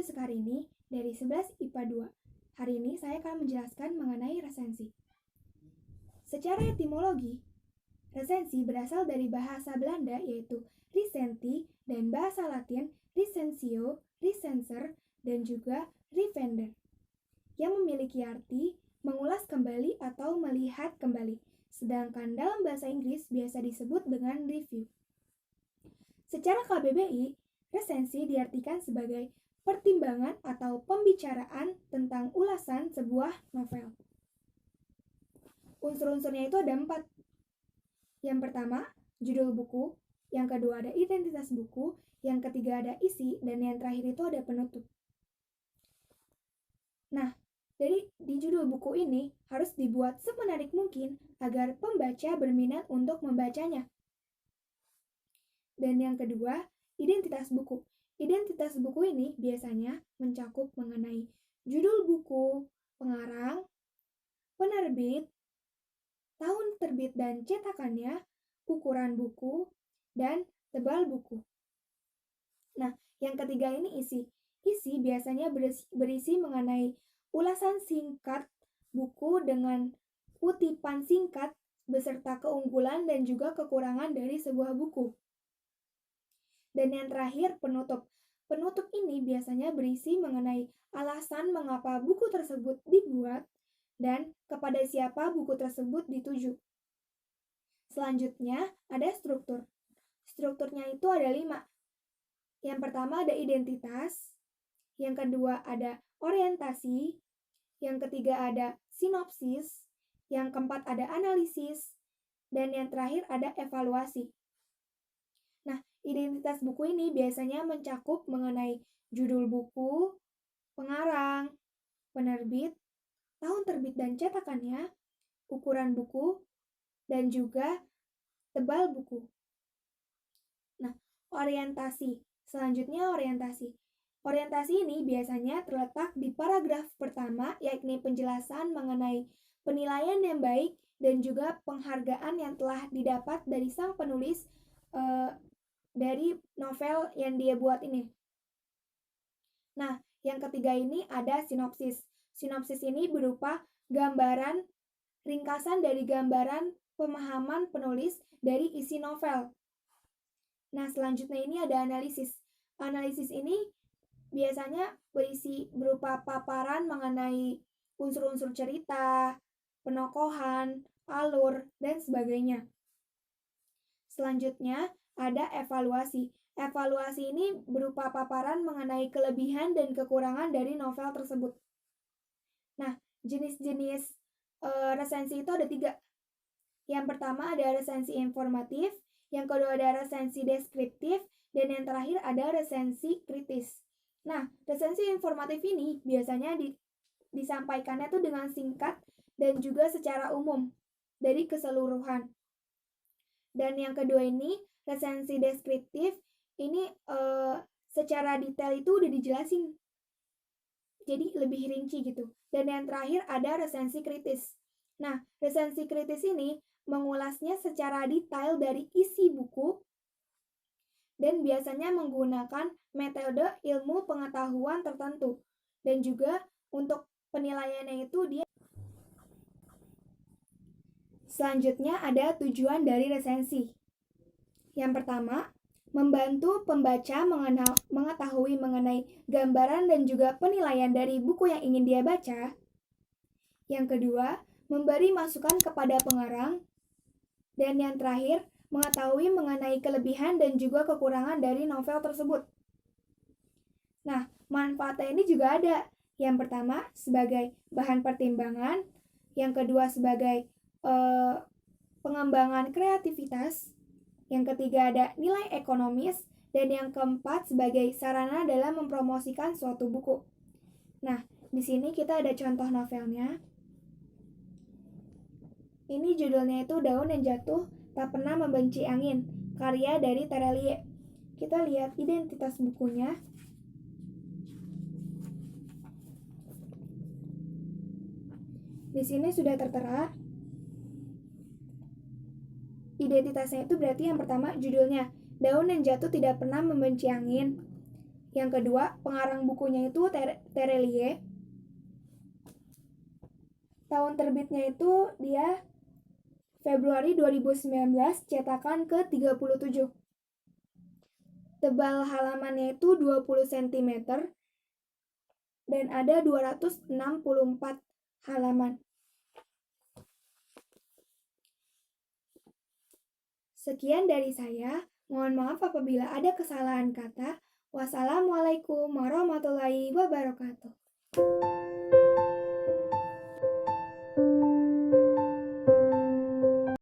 video sekali ini dari 11 IPA 2. Hari ini saya akan menjelaskan mengenai resensi. Secara etimologi, resensi berasal dari bahasa Belanda yaitu recenti dan bahasa Latin recensio, recenser, dan juga revender, yang memiliki arti mengulas kembali atau melihat kembali, sedangkan dalam bahasa Inggris biasa disebut dengan review. Secara KBBI, resensi diartikan sebagai pertimbangan atau pembicaraan tentang ulasan sebuah novel. Unsur-unsurnya itu ada 4. Yang pertama, judul buku. Yang kedua ada identitas buku. Yang ketiga ada isi. Dan yang terakhir itu ada penutup. Nah, di judul buku ini harus dibuat semenarik mungkin agar pembaca berminat untuk membacanya. Dan yang kedua, identitas buku. Identitas buku ini biasanya mencakup mengenai judul buku, pengarang, penerbit, tahun terbit dan cetakannya, ukuran buku, dan tebal buku. Nah, yang ketiga ini isi. Isi biasanya berisi mengenai ulasan singkat buku dengan kutipan singkat beserta keunggulan dan juga kekurangan dari sebuah buku. Dan yang terakhir, penutup. Penutup ini biasanya berisi mengenai alasan mengapa buku tersebut dibuat dan kepada siapa buku tersebut dituju. Selanjutnya, ada struktur. Strukturnya itu ada 5. Yang pertama ada identitas, yang kedua ada orientasi, yang ketiga ada sinopsis, yang keempat ada analisis, dan yang terakhir ada evaluasi. Nah, identitas buku ini biasanya mencakup mengenai judul buku, pengarang, penerbit, tahun terbit dan cetakannya, ukuran buku, dan juga tebal buku. Nah, orientasi. Selanjutnya orientasi. Orientasi ini biasanya terletak di paragraf pertama, yakni penjelasan mengenai penilaian yang baik dan juga penghargaan yang telah didapat dari sang penulis dari novel yang dia buat ini. Nah, yang ketiga ini ada sinopsis. Sinopsis ini berupa gambaran, ringkasan dari gambaran pemahaman penulis dari isi novel. Nah, selanjutnya ini ada analisis. Analisis ini biasanya berisi berupa paparan mengenai unsur-unsur cerita, penokohan, alur, dan sebagainya. Selanjutnya, ada evaluasi. Evaluasi ini berupa paparan mengenai kelebihan dan kekurangan dari novel tersebut. Nah, jenis-jenis resensi itu ada 3. Yang pertama ada resensi informatif, yang kedua ada resensi deskriptif, dan yang terakhir ada resensi kritis. Nah, resensi informatif ini biasanya disampaikannya tuh dengan singkat dan juga secara umum dari keseluruhan. Dan yang kedua ini resensi deskriptif ini secara detail itu udah dijelasin, jadi lebih rinci gitu. Dan yang terakhir ada resensi kritis. Nah, resensi kritis ini mengulasnya secara detail dari isi buku dan biasanya menggunakan metode ilmu pengetahuan tertentu. Dan juga untuk penilaiannya itu dia. Selanjutnya ada tujuan dari resensi. Yang pertama, membantu pembaca mengetahui mengenai gambaran dan juga penilaian dari buku yang ingin dia baca. Yang kedua, memberi masukan kepada pengarang. Dan yang terakhir, mengetahui mengenai kelebihan dan juga kekurangan dari novel tersebut. Nah, manfaatnya ini juga ada. Yang pertama, sebagai bahan pertimbangan. Yang kedua, sebagai pengembangan kreativitas. Yang ketiga ada nilai ekonomis. Dan yang keempat sebagai sarana dalam mempromosikan suatu buku. Nah, di sini kita ada contoh novelnya. Ini judulnya itu Daun yang Jatuh Tak Pernah Membenci Angin, karya dari Terelie. Kita lihat identitas bukunya. Di sini sudah tertera. Identitasnya itu berarti yang pertama judulnya Daun yang Jatuh Tidak Pernah Membenci Angin. Yang kedua, pengarang bukunya itu Terelie. Tahun terbitnya itu dia Februari 2019, cetakan ke-37. Tebal halamannya itu 20 cm dan ada 264 halaman. Sekian dari saya. Mohon maaf apabila ada kesalahan kata. Wassalamualaikum warahmatullahi wabarakatuh.